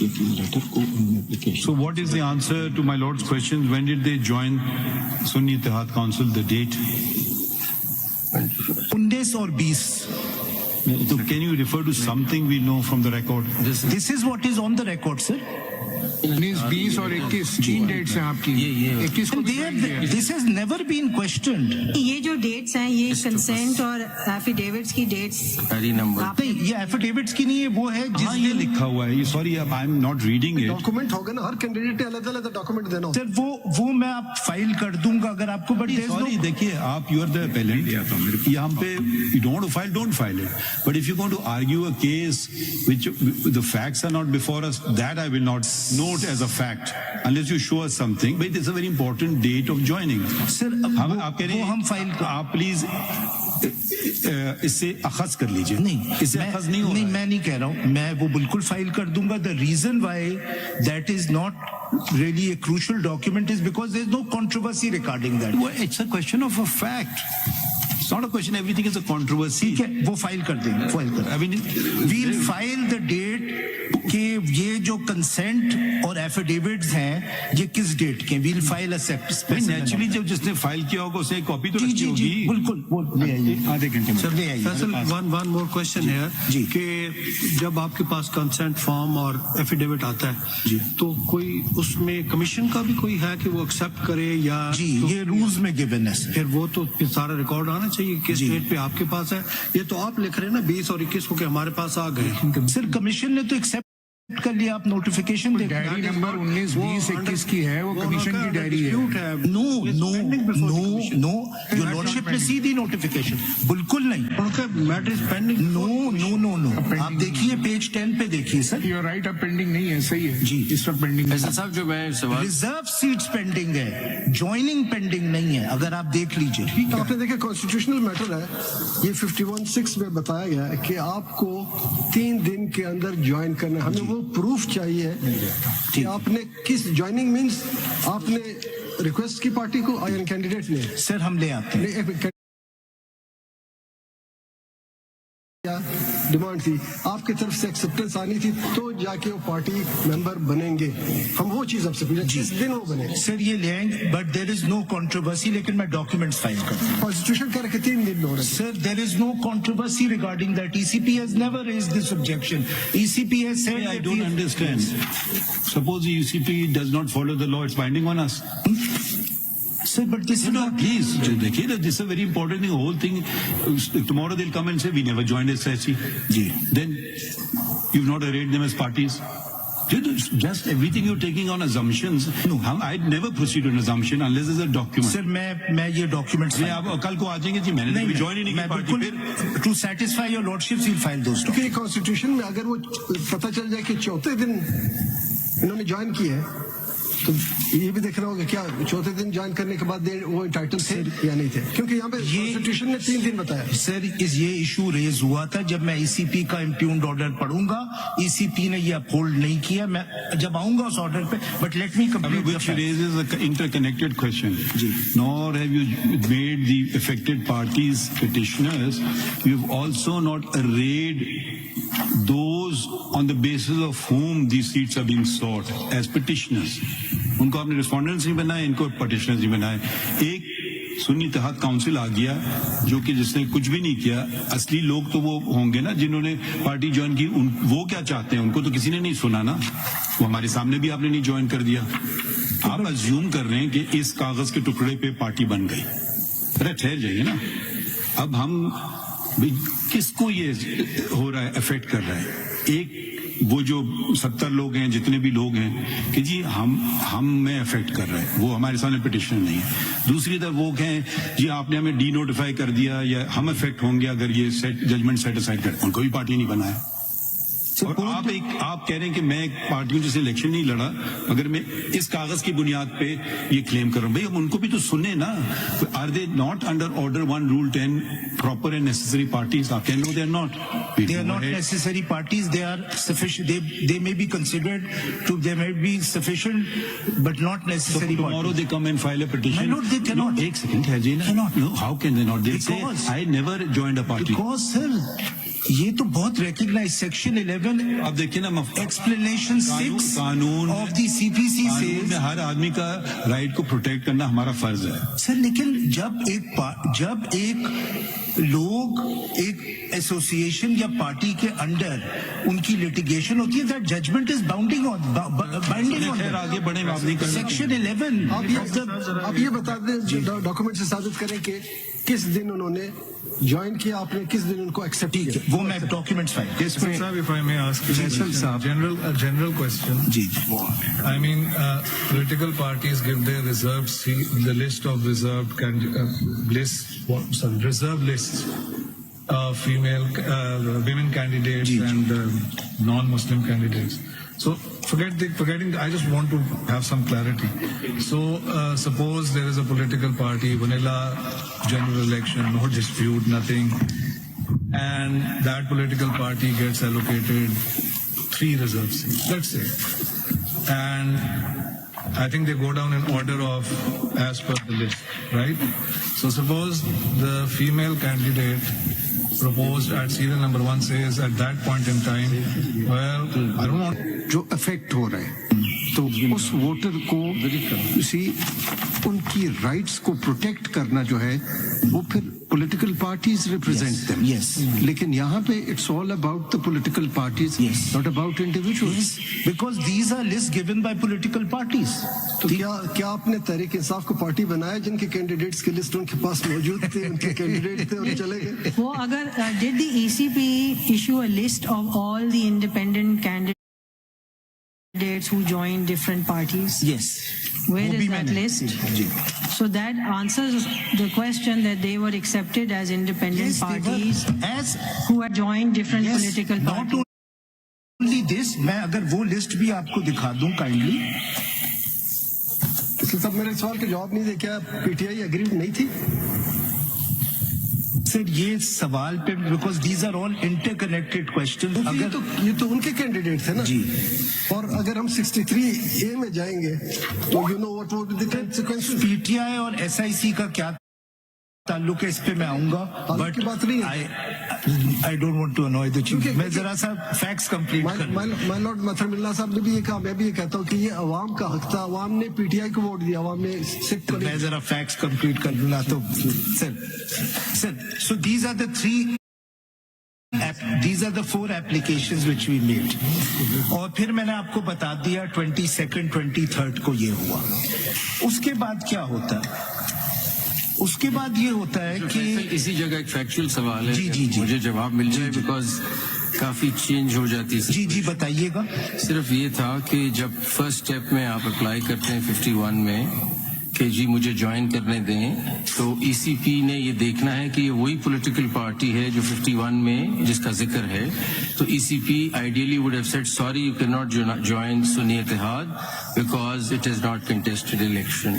Letter को application. So what is the answer to my lord's question? When did they join Sunni Ittihad Council? The date? 19 और 20. So can you refer to something we know from the record? This is what is on the record, sir. 19, 20 और 21 तीन dates हैं आपकी. 21 को This has never been questioned. ये जो dates हैं ये कंसेंट और एफिडेविट्स की डेट्स नहीं, ये एफिडेविट्स की नहीं है, वो है जिस ये लिखा हुआ है. Sorry, I am not reading it. Document होगा ना, हर कैंडिडेट अलग अलग डॉक्यूमेंट देना होगा. सर वो मैं आप फाइल कर दूंगा अगर आपको. बट सॉरी, देखिए, आप यू आर द अपेलेंट. यहाँ पे you don't file, don't file it. But if you going to argue a case which the facts are not before us, that I will not note as a fact unless you show us something. But it's a very important date of joining. Sir आप कह रहे हैं हम file, आप please इससे अखज कर लीजिए. नहीं, इससे अखज नहीं हो. नहीं, मैं नहीं कह रहा हूँ, मैं वो बिल्कुल फाइल कर दूंगा. The reason why that is not really a crucial document is because there is no controversy regarding that. Well, it's a question of a fact. It's not a question. Everything is a controversy. ठीक है, वो file कर देंगे. File कर. I mean, we'll file the date कि ये जो consent और एफिडेविट्स हैं ये किस डेट के. वील फाइल नेचुरली जब जिसने फाइल किया होगा उसे कॉपी तो रखी होगी. बिल्कुल, वो ले आइए आधे घंटे में. सर ले आइए. वन मोर क्वेश्चन है कि जब आपके पास कंसेंट फॉर्म और एफिडेविट आता है तो कोई उसमें कमीशन का भी कोई है कि वो एक्सेप्ट करे या जी तो, ये रूल्स में गिवन है. फिर वो तो सारा रिकॉर्ड आना चाहिए किस डेट पे आपके पास है. ये तो आप लिख रहे हैं ना 20 और 21 को कि हमारे पास आ गए. सर कमीशन ने तो एक्सेप्ट कर लिया. आप नोटिफिकेशन दे. डायरी नंबर 19, 20, 21 की है, वो कमीशन की डायरी है. No no no no, your lordship ने सीधी नोटिफिकेशन. बिल्कुल नहीं. Matter is pending. No no no no, आप देखिए पेज 10 पे देखिए सर. यू आर राइट, अब पेंडिंग नहीं है. सही है जी, इस वक्त पेंडिंग. साहब जो मैं सवाल, रिजर्व सीट्स पेंडिंग है, ज्वाइनिंग पेंडिंग नहीं है. अगर आप देख लीजिए. आपने देखा कॉन्स्टिट्यूशनल मैटर है ये 51(6) में बताया गया है कि आपको 3 दिन के अंदर ज्वाइन करना. हमें वो प्रूफ चाहिए कि आपने किस ज्वाइनिंग मींस आपने रिक्वेस्ट की पार्टी को या कैंडिडेट ने. सर हम ले आते हैं. डिमांड थी आपकी तरफ से, एक्सेप्टेंस आनी थी तो जाके वो पार्टी मेंबर बनेंगे. हम वो चीज आपसे पूछे जिस दिन वो बने. सर ये ले आएंगे but there is no controversy. लेकिन मैं डॉक्यूमेंट्स फाइल करता हूं. कॉन्स्टिट्यूशन कह रहे 3 दिन हो रहे. Sir there is no controversy regarding that. ECP has never raised this objection. ECP has said I don't understand. Suppose the ECP does not follow the law, it's binding on us. Sir, but this is not. Please, देखिए, this is a very important thing. Whole thing. Tomorrow they'll come and say we never joined SIC. Then you've not arrayed them as parties. Just everything you're taking on assumptions. No, I'd never proceed on assumption unless there's a document. Sir, मैं ये documents. आप कल को आ जाएंगे जी, मैंने भी join ही नहीं की पार्टी. फिर to satisfy your lordships, we'll file those. क्योंकि कॉन्स्टिट्यूशन में अगर वो पता चल जाए कि 4थे दिन इन्होंने ज्वाइन किया है तो ये भी देख रहा होगा क्या 4थे दिन ज्वाइन करने के बाद वो टाइटल थे या नहीं थे. क्योंकि यहाँ पे कॉन्स्टिट्यूशन ने 3 दिन बताया. सर ये इशू रेज हुआ था जब मैं ECP का इम्प्यून्ड ऑर्डर पढ़ूंगा. ECP ने ये अपहोल्ड नहीं किया. मैं जब आऊंगा उस ऑर्डर पे. But let me complete. Which raises an interconnected question. Nor have you made the affected parties petitioners. You've also not arrayed those on the basis of whom these seats are being sought as petitioners. उनको आपने respondents नहीं बनाए, इनको petitioners नहीं बनाए. एक सुन्नी इत्तेहाद council आ गया जो कि जिसने कुछ भी नहीं किया. असली लोग तो वो होंगे ना जिन्होंने पार्टी ज्वाइन की. वो क्या चाहते हैं, उनको तो किसी ने नहीं सुना ना. वो हमारे सामने भी आपने नहीं ज्वाइन कर दिया. आप अज्यूम कर रहे हैं कि इस कागज के टुकड़े पे पार्टी बन गई. अरे ठहर जाइए ना. अब हम किसको ये हो रहा है, अफेक्ट कर रहा है. एक वो जो 70 लोग हैं, जितने भी लोग हैं कि जी हम में अफेक्ट कर रहा है, वो हमारे सामने पिटिशन नहीं है. दूसरी तरफ वो कहें जी आपने हमें डी नोटिफाई कर दिया या हम अफेक्ट होंगे अगर ये जजमेंट सेट असाइड कर. उनको भी पार्टी नहीं बनाया. और आप कह रहे हैं कि मैं एक पार्टियों जैसे इलेक्शन नहीं लड़ा अगर मैं इस कागज की बुनियाद पे ये क्लेम कर रहा हूं. भाई अब उनको भी तो सुने ना. Are they not under order 1 Rule 10 proper and necessary parties? आप कह no they are not. They are not necessary parties. They are sufficient. They may be considered to. They may be sufficient, but not necessary. So tomorrow they come and file a petition. No, they cannot. No, एक second है जी ना. Cannot. No, how can they not? They say I never joined a party. Because sir, ये तो बहुत recognise section 11 अब देखिए ना explanation 6 कानून ऑफ द सीपीसी कानून में से हर आदमी का राइट को प्रोटेक्ट करना हमारा फर्ज है। सर, लेकिन जब एक लोग एक एसोसिएशन या पार्टी के अंडर उनकी लिटिगेशन होती है, that judgement is binding on खैर आगे बढ़े, आप नहीं कर सकते। सेक्शन 11 आप ये बता दें, डॉक्यूमेंट से साबित करें कि किस दिन उन्होंने ज्वाइन किया, आपने किस दिन उनको एक्सेप्ट किया। वो मैं documents file Sir, if I may ask you a general question. जी I mean, political parties give their reserved seat, the list of reserved reserve lists of female women candidates and non-Muslim candidates. So forgetting. I just want to have some clarity. So suppose there is a political party, vanilla general election, no dispute, nothing, and that political party gets allocated 3 reserve seats, let's say, and I think they go down in order of as per the list, right? So suppose the female candidate proposed at serial number 1 says at that point in time, well, I don't want. जो affect हो रहे हैं, तो उस voter को उनकी rights को protect करना जो है वो फिर political parties represent them. yes. लेकिन यहाँ पे it's all about the political parties, not about individuals. Because these are list given by political parties. तो क्या आपने तहरीक इंसाफ को पार्टी बनाया जिनके कैंडिडेट्स की लिस्ट उनके पास मौजूद थे, उनके कैंडिडेट थे और चले गए? वो अगर did the ECP issue a list of all the independent candidates who joined different parties? Yes. Where is that list? So that answers the question that they were accepted as independent parties as who had joined different political not parties. only this, मैं अगर वो list भी आपको दिखा दूं kindly. इसलिए सब मेरे सवाल का जवाब नहीं दे, क्या पीटीआई एग्रीड नहीं थी? सर ये सवाल पे, because these are all interconnected question. ये तो उनके कैंडिडेट थे ना जी। और अगर हम 63A में जाएंगे तो you know what would be the consequences? PTI और एसआईसी का क्या ताल्लुक है, इस पे मैं आऊंगा, ताल्लुक की बात नहीं है। I don't want to annoy the chief. मैं जरा सा फैक्ट्स कंप्लीट कर लूं। माय लॉर्ड मथर मिल्ला साहब ने भी ये कहा, मैं भी ये कहता हूँ कि ये अवाम का हक था, अवाम ने पीटीआई को वोट दिया, अवाम ने सिख को। मैं जरा फैक्ट्स कंप्लीट कर लूंगा तो sir so these are the 4 applications which we made। और फिर मैंने आपको बता दिया 22nd 23rd को ये हुआ। उसके बाद क्या होता है? उसके बाद ये होता है कि इसी जगह एक फैक्चुअल सवाल है, जी मुझे जवाब मिल जाए, बिकॉज काफी चेंज हो जाती है। जी बताइएगा। सिर्फ ये था कि जब फर्स्ट स्टेप में आप अप्लाई करते हैं 51 में कि जी मुझे ज्वाइन करने दें, तो ईसीपी ने ये देखना है कि ये वही पॉलिटिकल पार्टी है जो 51 में जिसका जिक्र है। तो ECP ideally would have said sorry, you can not join Sunni Ittehad because it is not contested election.